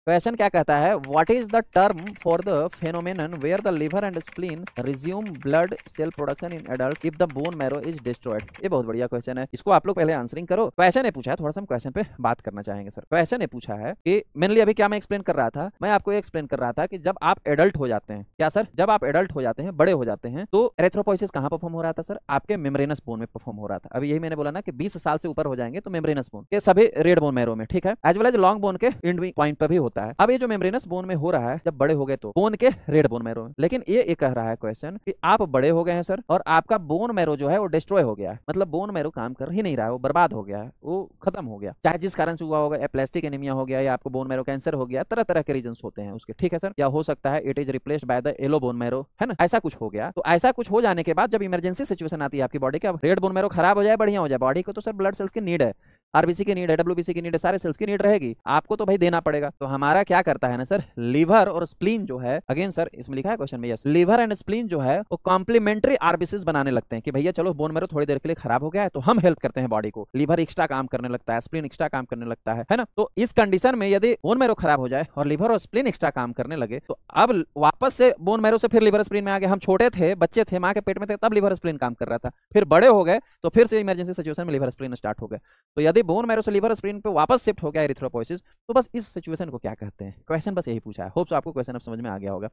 Question क्या कहता है, what is the term for the phenomenon where the liver and spleen resume blood cell production in adult if the bone marrow is destroyed. ये बहुत बढ़िया question है, इसको आप लोग पहले आंसरिंग करो। क्वेश्चन ने पूछा है, थोड़ा सा हम क्वेश्चन पे बात करना चाहेंगे सर। क्वेश्चन ने पूछा है कि मेनली अभी क्या मैं एक्सप्लेन कर रहा था, मैं आपको एक्सप्लेन कर रहा था कि जब आप एडल्ट हो जाते हैं, क्या सर, जब आप एडल्ट हो जाते हैं, बड़े हो जाते हैं, तो एरिथ्रोपोइसिस कहां परफॉर्म हो रहा था सर, आपके मेम्ब्रेनस बोन में परफॉर्म हो रहा था। अभी यही मैंने बोला ना कि 20 साल से ऊपर हो जाएंगे तो मेम्ब्रेनस बोन के सभी रेड बोन मैरो में, ठीक है, as well as long bone के एंड पॉइंट पर भी होता है। अब ये जो मेम्ब्रेनस बोन में हो रहा है जब बड़े हो गए तो बोन के रेड बोन मैरो में, लेकिन ये कह रहा है क्वेश्चन कि आप बड़े हो गए हैं सर और आपका बोन मैरो जो है वो डिस्ट्रॉय हो गया है, मतलब बोन मैरो काम कर ही नहीं रहा है, वो बर्बाद हो गया है, वो खत्म हो गया, चाहे जिस कारण से हुआ होगा, एप्लास्टिक एनीमिया हो गया या आपको बोन मैरो कैंसर हो गया, तरह तरह के रीजन होते हैं उसके, ठीक है सर, या हो सकता है it is replaced by the yellow bone marrow, है ना, ऐसा कुछ हो गया। तो ऐसा कुछ हो जाने के बाद जब इमरजेंसी सिचुएशन आती है आपकी बॉडी के, अब रेड बोन मैरो खराब हो जाए बढ़िया हो जाए, बॉडी को तो सर ब्लड सेल्स की नीड है, आरबीसी की नीड है, डब्ल्यूबीसी की नीड है, सारे सेल्स की नीड रहेगी, आपको तो भाई देना पड़ेगा। तो हमारा क्या करता है ना सर, लीवर और स्प्लीन जो है, अगेन सर इसमें लिखा है क्वेश्चन में, यस, लीवर एंड स्प्लीन जो है वो कॉम्प्लीमेंट्री आरबीसीज बनाने लगते हैं कि भैया चलो बोन मैरो थोड़ी देर के लिए खराब हो गया है तो हम हेल्प करते हैं बॉडी को, लीवर एक्स्ट्रा काम करने लगता है, स्प्लीन एक्स्ट्रा काम करने लगता है ना। तो इस कंडीशन में यदि बोन मैरो खराब हो जाए और लीवर और स्प्लीन एक्स्ट्रा काम करने लगे तो अब वापस से बोन मैरो से फिर लीवर स्प्लीन में आ गए। हम छोटे थे, बच्चे थे, माँ के पेट में थे, तब लीवर स्प्लीन काम कर रहा था, फिर बड़े हो गए तो फिर से इमरजेंसी सिचुएशन में लीवर स्प्लीन स्टार्ट हो गए। तो यदि बोन मैरो से लीवर स्प्लीन पे वापस शिफ्ट हो गया एरिथ्रोपोइसिस, तो बस इस सिचुएशन को क्या कहते हैं, क्वेश्चन बस यही पूछा है। होप्स आपको क्वेश्चन अब समझ में आ गया होगा।